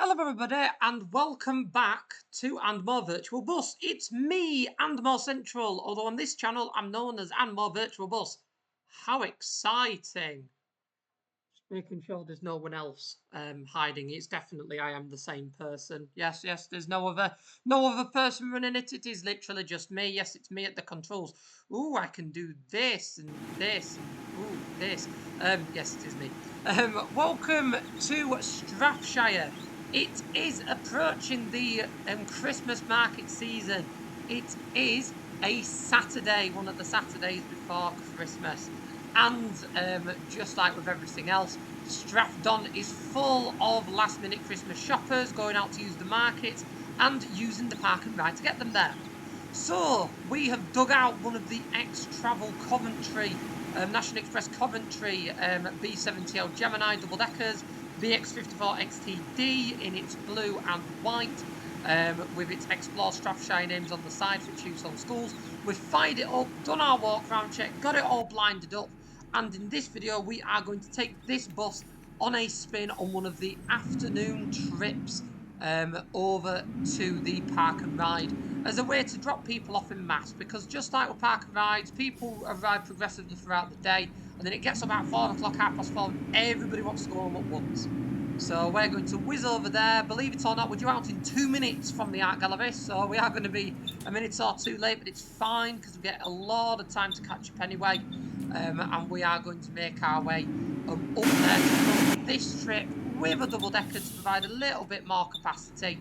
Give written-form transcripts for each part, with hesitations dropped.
Hello everybody and welcome back to And More Virtual Bus. It's me, And More Central, although on this channel I'm known as And More Virtual Bus. How exciting. Just making sure there's no one else hiding. It's definitely I am the same person. Yes, there's no other person running it. It is literally just me. Yes, it's me at the controls. Ooh, I can do this and this and ooh, this. Yes, it is me. Welcome to Strathshire. It is approaching the Christmas market season. It is a Saturday, one of the Saturdays before Christmas. And just like with everything else, Strathdown is full of last-minute Christmas shoppers going out to use the market and using the park and ride to get them there. So, we have dug out one of the ex-Travel Coventry, National Express Coventry B7TL Gemini double-deckers, BX54 XTD in its blue and white, with its Explore Strathshire names on the side for its use on schools. We've fired it up, done our walk round check, got it all blinded up, and in this video we are going to take this bus on a spin on one of the afternoon trips over to the park and ride as a way to drop people off in mass, because just like with park and rides, people arrive progressively throughout the day and then it gets about 4 o'clock, 4:30, everybody wants to go home at once. So we're going to whiz over there. Believe it or not, we're due out in 2 minutes from the art gallery, so we are going to be a minute or two late, but it's fine because we get a lot of time to catch up anyway. And we are going to make our way up there to run this trip with a double-decker to provide a little bit more capacity.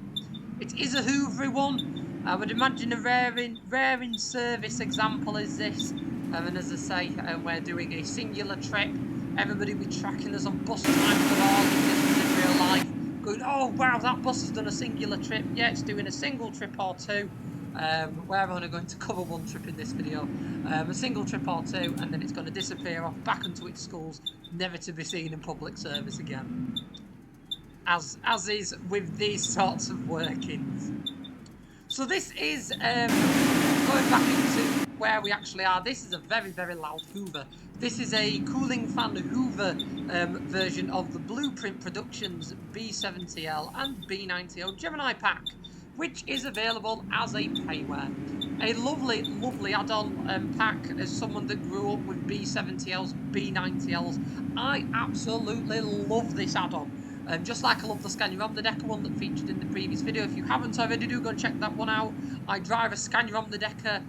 It is a Hoover one. I would imagine a rare in service example is this. And as I say, we're doing a singular trip. Everybody will be tracking us on bus time for all in real life. Going, oh wow, that bus has done a singular trip. Yeah, it's doing a single trip or two. We're only going to cover one trip in this video. A single trip or two, and then it's going to disappear off back into its schools, never to be seen in public service again. As is with these sorts of workings. So this is, going back into where we actually are, this is a very, very loud Hoover. This is a cooling fan Hoover version of the Blueprint Productions B7TL and B9TL Gemini pack, which is available as a payware. A lovely, lovely add-on pack. As someone that grew up with B7TLs, B9TLs, I absolutely love this add-on. Just like I love the Scania on the Decker one that featured in the previous video. If you haven't already, do go and check that one out. I drive a Scania on the Decker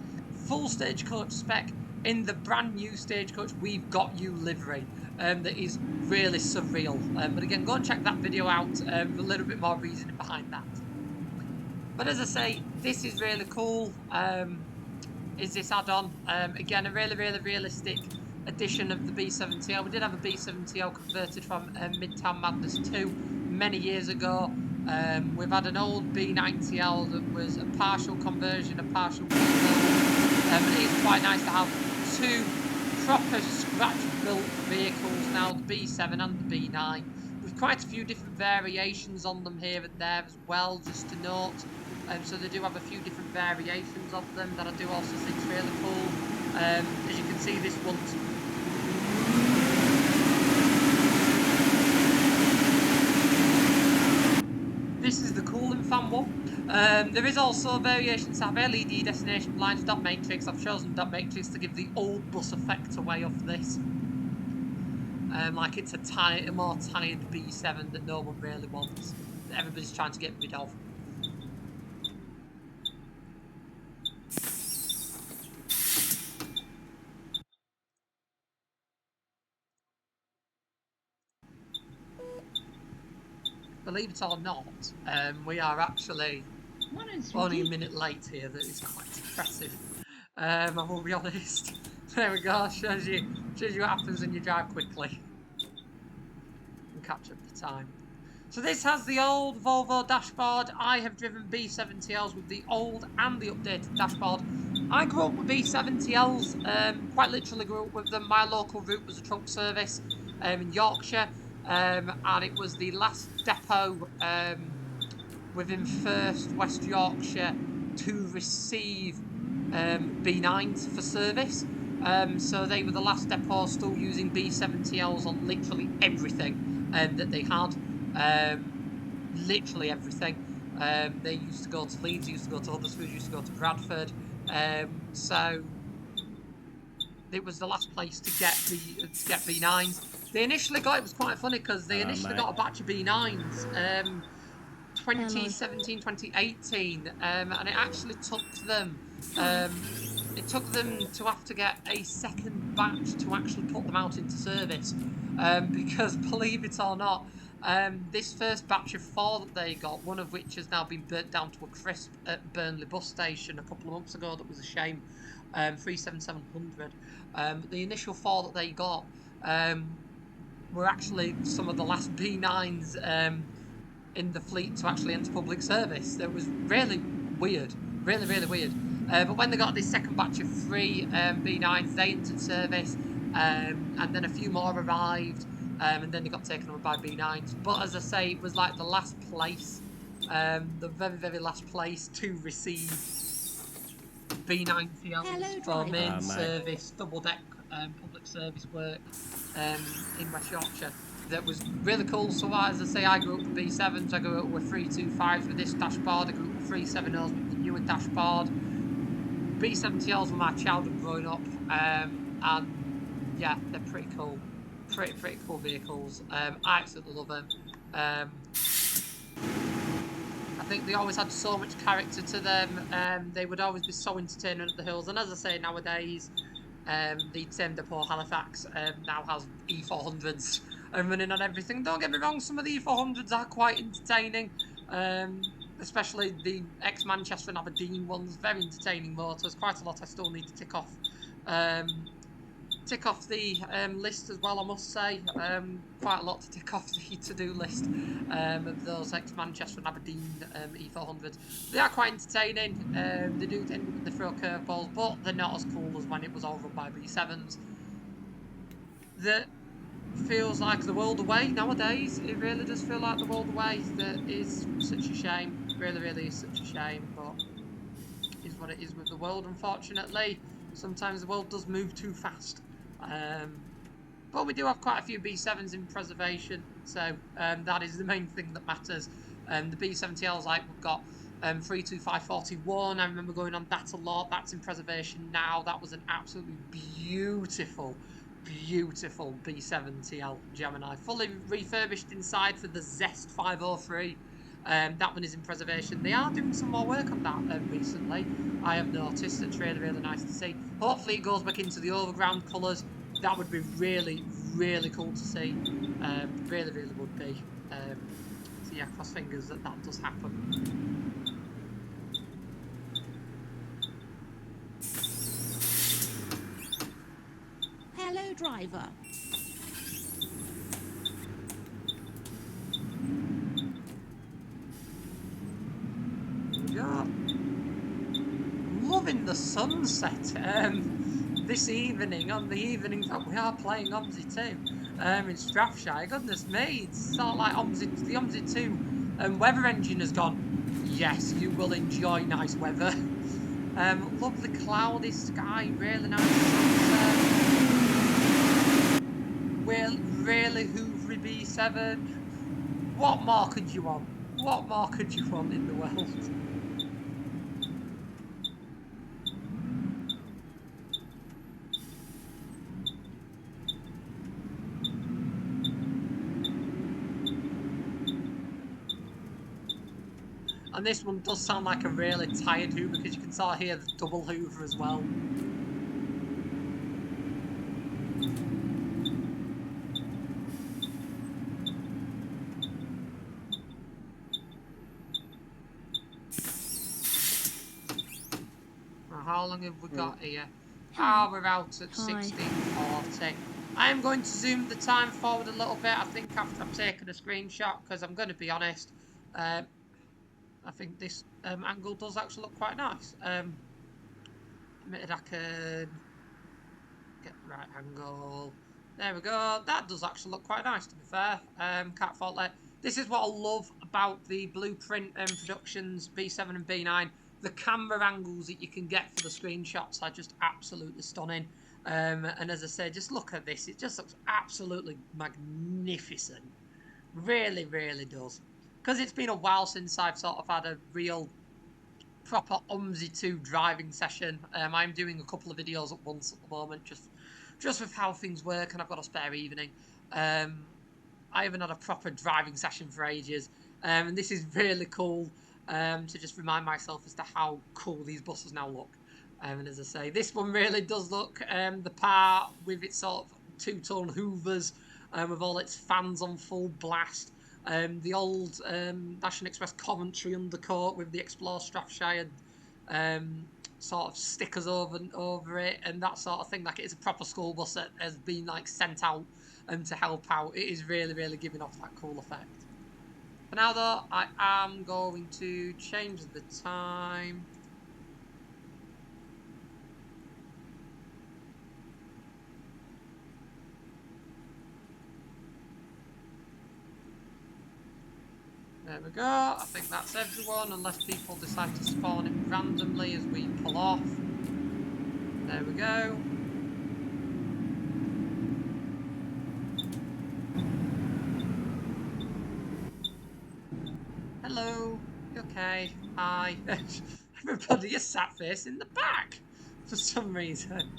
full stagecoach spec in the brand new Stagecoach We've Got You livery. That is really surreal. But again, go and check that video out for a little bit more reasoning behind that. But as I say, this is really cool. Is this add-on? Again, a really, really realistic edition of the B7TL. We did have a B7TL converted from Midtown Madness 2 many years ago. We've had an old B9TL that was a partial conversion, a partial rebuild. And it is quite nice to have two proper scratch-built vehicles now, the B7 and the B9, with quite a few different variations on them here and there as well, just to note. So they do have a few different variations of them that I do also think is really cool. As you can see, this one's this is the cooling fan one. There is also variations that have LED destination blinds, dot matrix. I've chosen dot matrix to give the old bus effect away of this. Like it's a more tired B7 that no one really wants, that everybody's trying to get rid of. Believe it or not, we are actually only a minute late here. That is quite impressive. I will be honest. There we go. Shows you what happens when you drive quickly and catch up the time. So this has the old Volvo dashboard. I have driven B7TLs with the old and the updated dashboard. I grew up with B7TLs, quite literally grew up with them. My local route was a truck service in Yorkshire, and it was the last depot within First West Yorkshire to receive B9s for service. So they were the last depot still using B7TLs on literally everything that they had. literally everything. They used to go to Leeds, used to go to Huddersfield, used to go to Bradford. So it was the last place to get B9s. They initially got, it was quite funny because they initially got a batch of B9s. 2017, 2018, and it actually took them to have to get a second batch to actually put them out into service, because believe it or not, this first batch of 4 that they got, one of which has now been burnt down to a crisp at Burnley bus station a couple of months ago. That was a shame. 37700. The initial 4 that they got were actually some of the last B9s in the fleet to actually enter public service. That was really weird, really weird. But when they got this second batch of 3 B9s, they entered service, and then a few more arrived, and then they got taken over by B9s. But as I say, it was like the last place, the very last place to receive B9TLs for main service, double deck public service work in West Yorkshire. That was really cool. So as I say, I grew up with B7s, I grew up with 325s with this dashboard, I grew up with 370s with the newer dashboard. B7TLs were my childhood growing up, and yeah, they're pretty cool. Pretty cool vehicles. I absolutely love them. I think they always had so much character to them. They would always be so entertaining at the hills. And as I say, nowadays, the same depot Halifax now has E400s running on everything. Don't get me wrong, some of the E400s are quite entertaining, especially the ex-Manchester and Aberdeen ones. Very entertaining motors. Quite a lot I still need to tick off the list as well, I must say. Quite a lot to tick off the to-do list of those ex-Manchester and Aberdeen E400s. They are quite entertaining. They do tend when they throw curveballs, but they're not as cool as when it was all run by B7s. That feels like the world away nowadays. It really does feel like the world away. That is such a shame. Really is such a shame, but it is what it is with the world, unfortunately. Sometimes the world does move too fast. But we do have quite a few B7s in preservation, so that is the main thing that matters. The B7TLs, like we've got 32541. I remember going on that a lot. That's in preservation now. That was an absolutely beautiful B7TL Gemini, fully refurbished inside for the Zest 503. That one is in preservation. They are doing some more work on that recently, I have noticed. It's really nice to see. Hopefully it goes back into the overground colours. That would be really cool to see. Really would be. So yeah, cross fingers that does happen. Hello, driver. Yeah. Loving the sunset this evening, on the evening that we are playing OMSI 2 in Strathshire. Goodness me, it's sort of like the OMSI 2 weather engine has gone, yes, you will enjoy nice weather. Lovely cloudy sky, really nice sunset. Really Hoover B7. What more could you want? What more could you want in the world? And this one does sound like a really tired Hoover, because you can sort of hear the double Hoover as well. How long have we got here? We're out at 16:40. I am going to zoom the time forward a little bit, I think, after I've taken a screenshot, because I'm going to be honest, I think this angle does actually look quite nice. Admitted I can get the right angle. There we go. That does actually look quite nice, to be fair. Can't fault that. This is what I love about the Blueprint Productions B7 and B9. The camera angles that you can get for the screenshots are just absolutely stunning. And as I say, just look at this. It just looks absolutely magnificent. Really does. because it's been a while since I've sort of had a real proper OMSI 2 driving session. I'm doing a couple of videos at once at the moment, just with how things work, and I've got a spare evening. I haven't had a proper driving session for ages, and this is really cool to just remind myself as to how cool these buses now look. And as I say, this one really does look the part with its sort of two-tone Hoovers, with all its fans on full blast. The old National Express Coventry undercoat with the Explore Strathshire sort of stickers over it and that sort of thing. Like, it's a proper school bus that has been like sent out to help out. It is really giving off that cool effect. For now though, I am going to change the time. There we go. I think that's everyone, unless people decide to spawn it randomly as we pull off. There we go. Hello. You okay? Hi. Everybody is sat facing the back for some reason.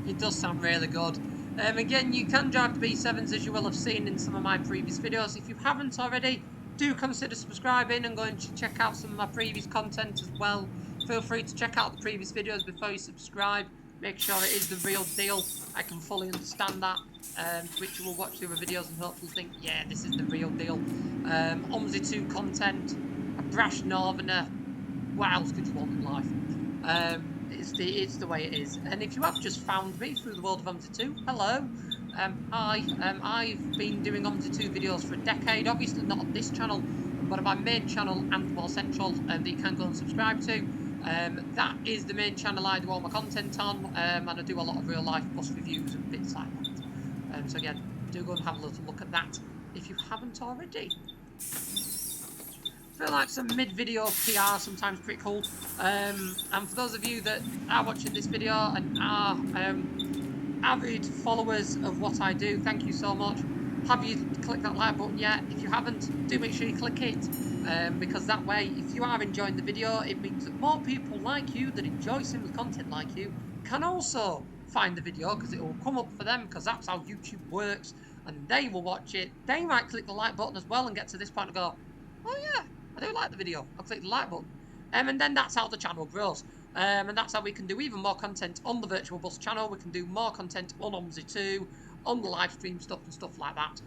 It does sound really good. Again, you can drive the B7s, as you will have seen in some of my previous videos. If you haven't already, do consider subscribing and going to check out some of my previous content as well. Feel free to check out the previous videos before you subscribe. Make sure it is the real deal. I can fully understand that. To which you will watch the other videos and hopefully think, yeah, this is the real deal. OMSI 2 content, a brash northerner. What else could you want in life? It's the way it is. And if you have just found me through the world of OMSI 2, hello. Hi. I've been doing OMSI 2 videos for a decade. Obviously not on this channel, but on my main channel and more central, that you can go and subscribe to. That is the main channel I do all my content on, and I do a lot of real life bus reviews and bits like that. So again, do go and have a little look at that if you haven't already. I feel like some mid-video PR sometimes pretty cool. And for those of you that are watching this video and are avid followers of what I do, thank you so much. Have you clicked that like button yet? If you haven't, do make sure you click it. Because that way, if you are enjoying the video, it means that more people like you that enjoy similar content like you can also find the video, because it will come up for them, because that's how YouTube works, and they will watch it. They might click the like button as well and get to this point and go, oh yeah, I do like the video. I'll click the like button. And then that's how the channel grows. And that's how we can do even more content on the Virtual Bus channel. We can do more content on OMSI 2, on the live stream stuff and stuff like that.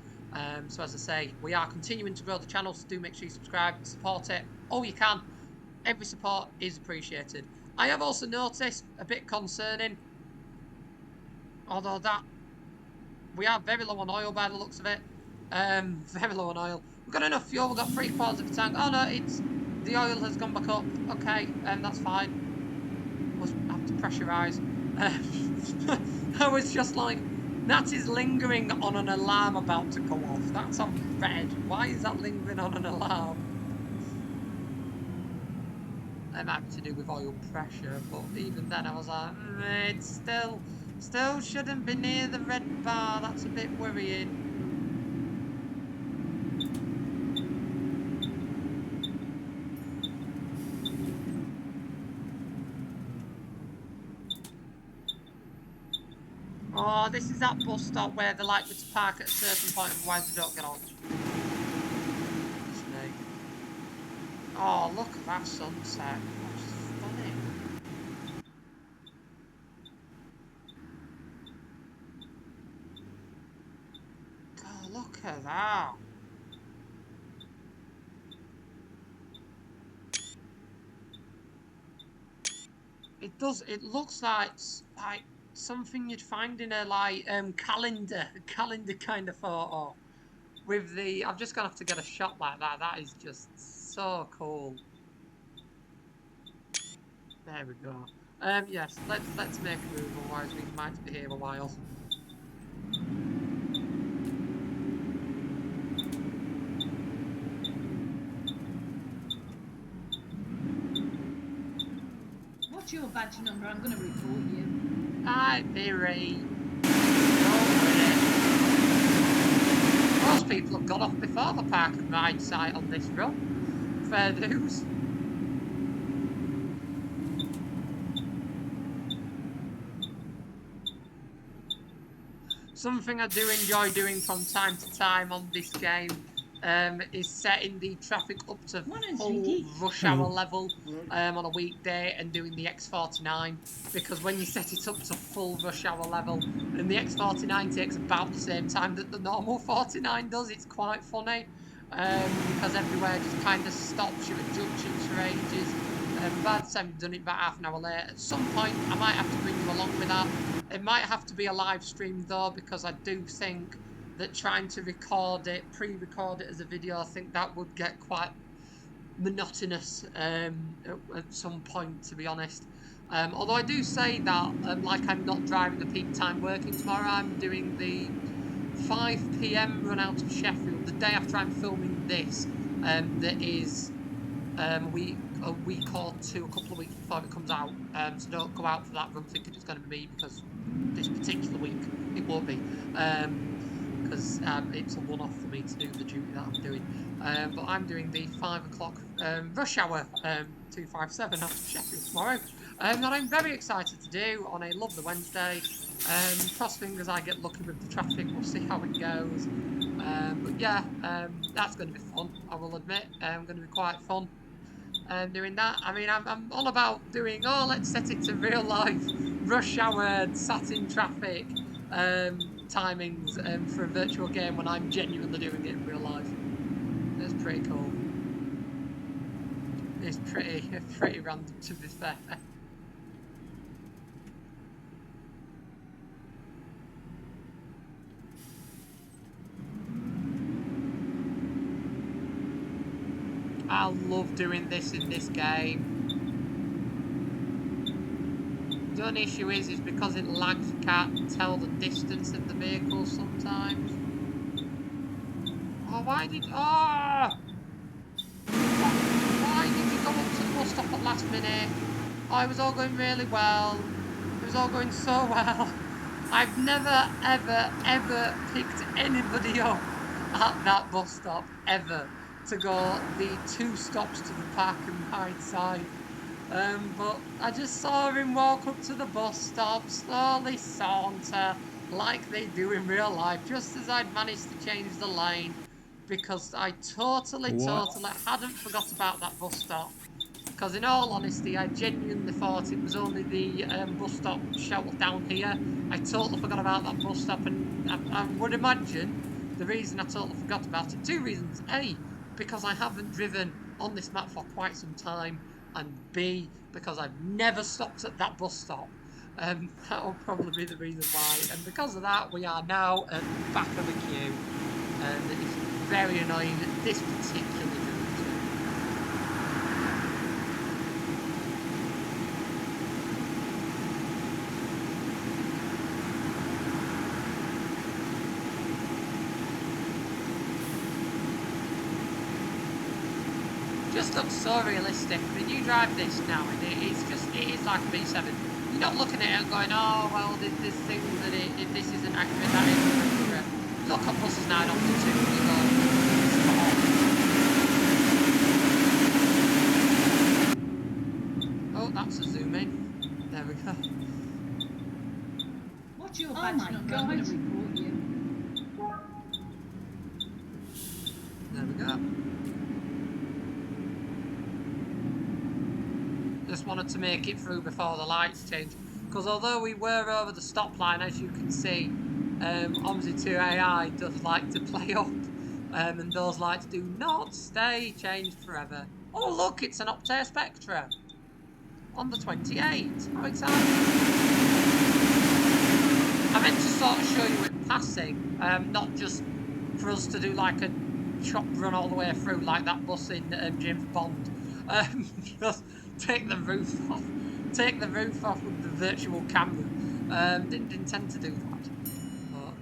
So as I say, we are continuing to grow the channel, so do make sure you subscribe, support it all you can. Every support is appreciated. I have also noticed, a bit concerning, although that we are very low on oil by the looks of it. Very low on oil. We've got enough fuel, we've got 3/4 of a tank. Oh no, the oil has gone back up. Okay, that's fine. We'll have to pressurise. I was just like, that is lingering on an alarm about to go off. That's on red. Why is that lingering on an alarm? It might be to do with oil pressure, but even then I was like, it still shouldn't be near the red bar. That's a bit worrying. Oh, this is that bus stop where they're likely to park at a certain point, otherwise they don't get on. Oh, look at that sunset. That's stunning. God, look at that. It looks like something you'd find in a calendar kind of photo. With the, I'm just gonna have to get a shot like that. That is just so cool. There we go. Yes, let's make a move, otherwise we might be here a while. What's your badge number? I'm going to report you. Hi, Miri. Most people have got off before the park and ride site on this run. Fair dues. Something I do enjoy doing from time to time on this game is setting the traffic up to full rush hour level on a weekday and doing the X49, because when you set it up to full rush hour level and the X49 takes about the same time that the normal 49 does, it's quite funny because everywhere just kind of stops you at junctions for ages. By the time you've done it about half an hour later, at some point I might have to bring you along with that. It might have to be a live stream though, because I do think that trying to record it, pre-record it as a video, I think that would get quite monotonous at some point, to be honest. Although I do say that, like I'm not driving the peak time working tomorrow, I'm doing the 5 PM run out of Sheffield, the day after I'm filming this, that is a week or two, a couple of weeks before it comes out. So don't go out for that run thinking it's going to be me, because this particular week it won't be. Because it's a one-off for me to do the duty that I'm doing. But I'm doing the 5 o'clock rush hour 257 out of Sheffield tomorrow. That I'm very excited to do on a lovely Wednesday. Cross fingers I get lucky with the traffic, we'll see how it goes. But yeah, that's going to be fun, I will admit. Going to be quite fun. Doing that. I mean, I'm all about doing, let's set it to real life, rush hour, sat in traffic timings for a virtual game when I'm genuinely doing it in real life. It's pretty cool. It's pretty random, to be fair. I love doing this in this game. The only issue is because it lags, you can't tell the distance of the vehicle sometimes. Oh, why did you go up to the bus stop at last minute? Oh, it was all going really well. It was all going so well. I've never, ever picked anybody up at that bus stop, ever, to go the 2 stops to the park and ride side. But I just saw him walk up to the bus stop, slowly saunter, like they do in real life, just as I'd managed to change the lane, because I totally hadn't forgot about that bus stop. Because in all honesty, I genuinely thought it was only the bus stop sheltered down here. I totally forgot about that bus stop, and I would imagine the reason I totally forgot about it, 2 reasons. A, because I haven't driven on this map for quite some time, and B, because I've never stopped at that bus stop. That will probably be the reason why. And because of that, we are now at the back of the queue. And it's very annoying at this particular junction. Just looks so realistic. I mean, you drive this now, and it is like a B7. You're not looking at it and going, oh, well, there's things that this isn't accurate, that isn't accurate. Look at buses now, not to 2, you go, oh, that's a zoom in. There we go. What's your badge number? I'm going to report you. There we go. Just wanted to make it through before the lights change, because although we were over the stop line, as you can see, OMSI 2 AI does like to play up, and those lights do not stay changed forever. Oh look, it's an Optare Spectra on the 28. How exciting! I meant to sort of show you it passing, not just for us to do like a chop run all the way through like that bus in James Bond. Just take the roof off. Take the roof off with the virtual camera. Didn't intend to do that. But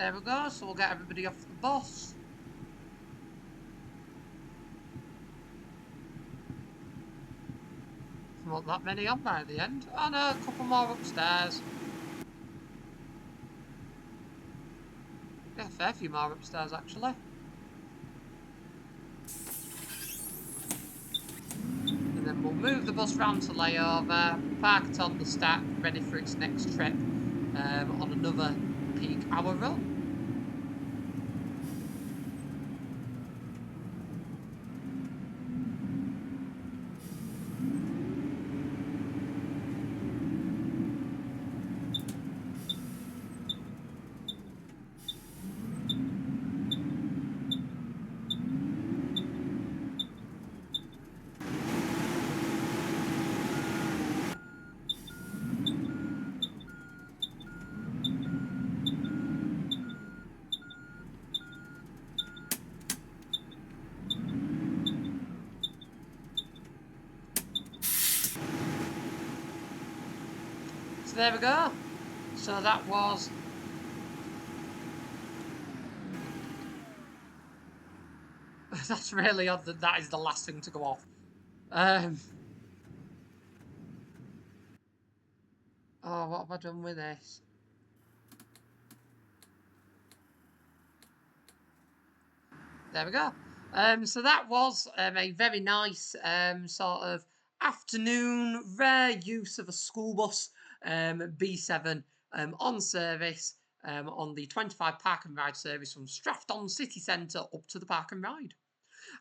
there we go, so we'll get everybody off the bus. Not that many on by the end. Oh no, a couple more upstairs. Yeah, a fair few more upstairs actually. And then we'll move the bus round to layover, park it on the stack, ready for its next trip on another peak hour run. So there we go. So that was that's really odd that that is the last thing to go off. Oh, what have I done with this? There we go. So that was a very nice sort of afternoon, rare use of a school bus, B7, on service on the 25 Park and Ride service from Strathshire city centre up to the Park and Ride.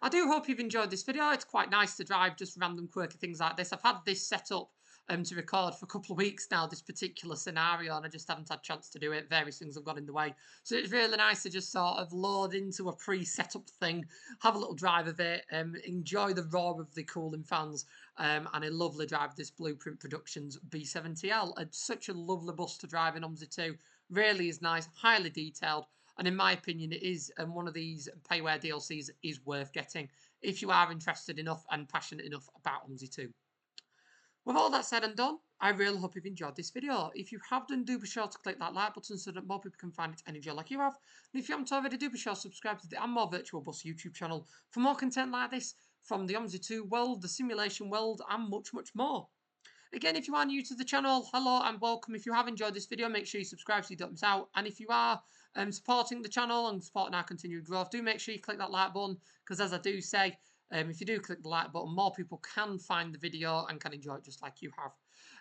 I do hope you've enjoyed this video. It's quite nice to drive just random quirky things like this. I've had this set up to record for a couple of weeks now, this particular scenario, and I just haven't had a chance to do it. Various things have got in the way. So it's really nice to just sort of load into a pre-set up thing, have a little drive of it, enjoy the roar of the cooling fans, and a lovely drive of this Blueprint Productions B7TL. It's such a lovely bus to drive in OMSI 2. Really is nice, highly detailed. And in my opinion, it is one of these payware DLCs is worth getting if you are interested enough and passionate enough about OMSI 2. With all that said and done, I really hope you've enjoyed this video. If you have done, do be sure to click that like button so that more people can find it and enjoy like you have. And if you haven't already, do be sure to subscribe to the And More Virtual Bus YouTube channel for more content like this from the OMSI 2 world, the simulation world, and much, much more. Again, if you are new to the channel, hello and welcome. If you have enjoyed this video, make sure you subscribe so you don't miss out. And if you are supporting the channel and supporting our continued growth, do make sure you click that like button, because as I do say, if you do click the like button, more people can find the video and can enjoy it just like you have.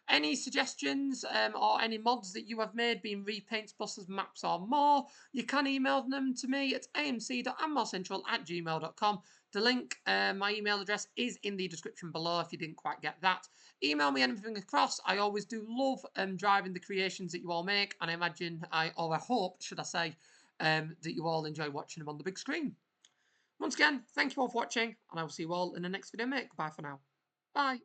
Any suggestions or any mods that you have made, being repaints, buses, maps or more, you can email them to me at amc.andmorecentral@gmail.com. The link, my email address, is in the description below if you didn't quite get that. Email me anything across. I always do love driving the creations that you all make, and I imagine, or I hope, should I say, that you all enjoy watching them on the big screen. Once again, thank you all for watching, and I will see you all in the next video, mate. Goodbye for now. Bye.